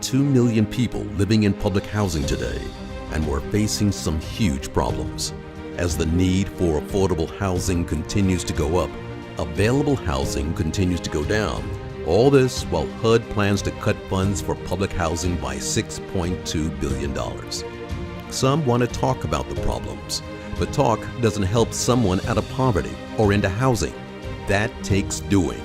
2 million people living in public housing today, and we're facing some huge problems. As the need for affordable housing continues to go up, available housing continues to go down. All this while HUD plans to cut funds for public housing by $6.2 billion. Some want to talk about the problems, but talk doesn't help someone out of poverty or into housing. That takes doing.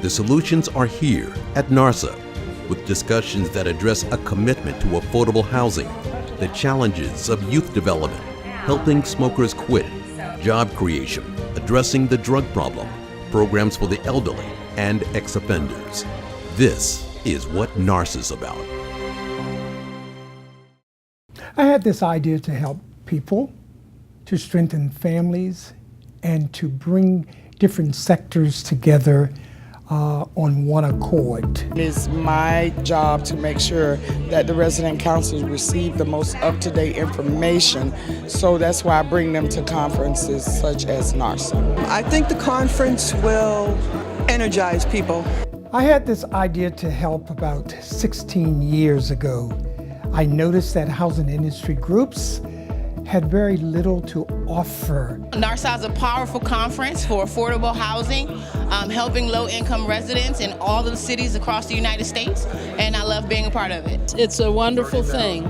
The solutions are here at NAR-SAAH, with discussions that address a commitment to affordable housing, the challenges of youth development, helping smokers quit, job creation, addressing the drug problem, programs for the elderly, and ex-offenders. This is what NAR-SAAH is about. I had this idea to help people, to strengthen families, and to bring different sectors together on one accord. It is my job to make sure that the resident councils receive the most up-to-date information, so that's why I bring them to conferences such as NAR-SAAH. I think the conference will energize people. I had this idea to help about 16 years ago. I noticed that housing industry groups had very little to offer. NAR-SAAH is a powerful conference for affordable housing, helping low-income residents in all of the cities across the United States, and I love being a part of it. It's a wonderful thing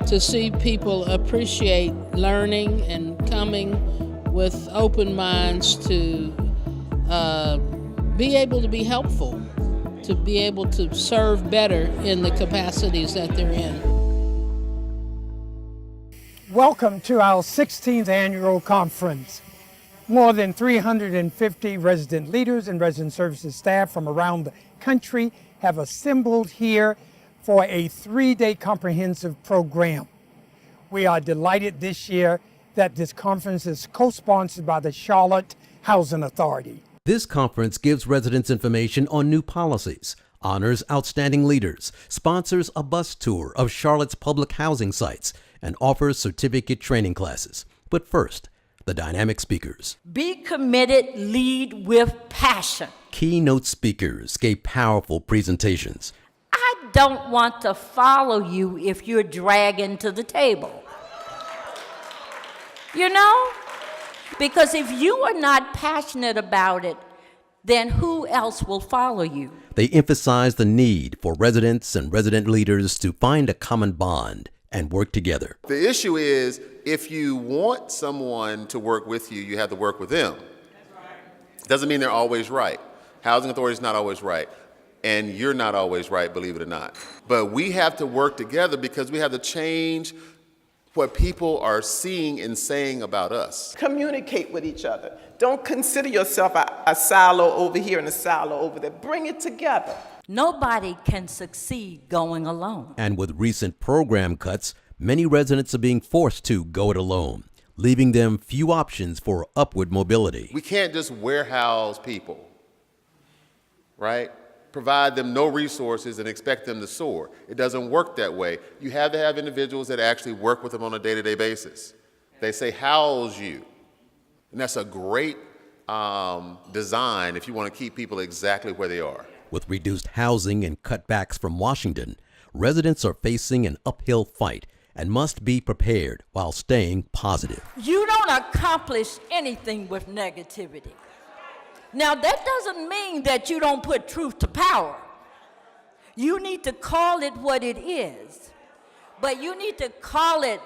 to see people appreciate learning and coming with open minds to be able to be helpful, to be able to serve better in the capacities that they're in. Welcome to our 16th annual conference. More than 350 resident leaders and resident services staff from around the country have assembled here for a 3-day comprehensive program. We are delighted this year that this conference is co-sponsored by the Charlotte Housing Authority. This conference gives residents information on new policies, honors outstanding leaders, sponsors a bus tour of Charlotte's public housing sites, and offers certificate training classes. But first, the dynamic speakers. Be committed, lead with passion. Keynote speakers gave powerful presentations. I don't want to follow you if you're dragging to the table. You know? Because if you are not passionate about it, then who else will follow you? They emphasized the need for residents and resident leaders to find a common bond and work together. The issue is, if you want someone to work with you, you have to work with them. Doesn't mean they're always right. Housing authority is not always right, and you're not always right, believe it or not. But we have to work together because we have to change what people are seeing and saying about us. Communicate with each other. Don't consider yourself a silo over here and a silo over there. Bring it together. Nobody can succeed going alone. And with recent program cuts, many residents are being forced to go it alone, leaving them few options for upward mobility. We can't just warehouse people, right? Provide them no resources and expect them to soar. It doesn't work that way. You have to have individuals that actually work with them on a day-to-day basis. They say, house you. And that's a great design if you want to keep people exactly where they are. With reduced housing and cutbacks from Washington, residents are facing an uphill fight and must be prepared while staying positive. You don't accomplish anything with negativity. Now, that doesn't mean that you don't put truth to power. You need to call it what it is, but you need to call it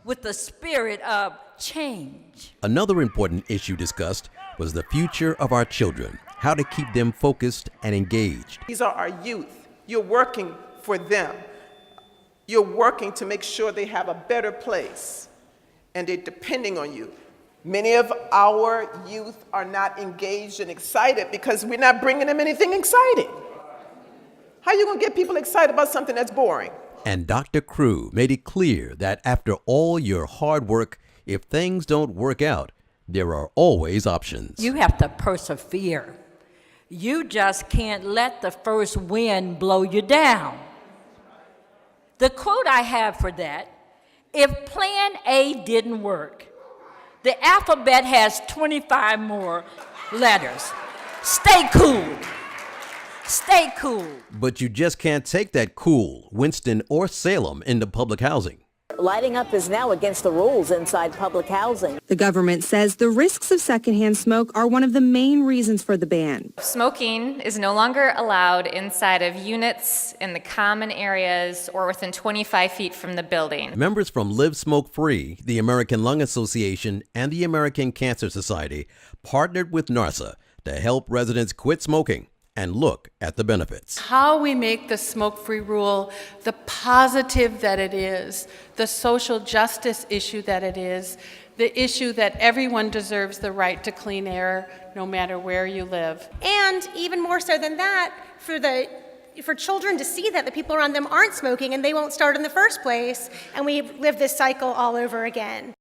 with the spirit of change. Another important issue discussed was the future of our children, how to keep them focused and engaged. These are our youth. You're working for them. You're working to make sure they have a better place, and they're depending on you. Many of our youth are not engaged and excited because we're not bringing them anything exciting. How are you going to get people excited about something that's boring? And Dr. Crew made it clear that after all your hard work, if things don't work out, there are always options. You have to persevere. You just can't let the first wind blow you down. The quote I have for that, if plan A didn't work, the alphabet has 25 more letters. Stay cool. Stay cool. But you just can't take that cool, Winston or Salem, into public housing. Lighting up is now against the rules inside public housing. The government says the risks of secondhand smoke are one of the main reasons for the ban. Smoking is no longer allowed inside of units, in the common areas, or within 25 feet from the building. Members from Live Smoke Free, the American Lung Association, and the American Cancer Society partnered with NAR-SAAH to help residents quit smoking and look at the benefits. How we make the smoke-free rule the positive that it is, the social justice issue that it is, the issue that everyone deserves the right to clean air no matter where you live. And even more so than that, for children to see that the people around them aren't smoking and they won't start in the first place, and we live this cycle all over again.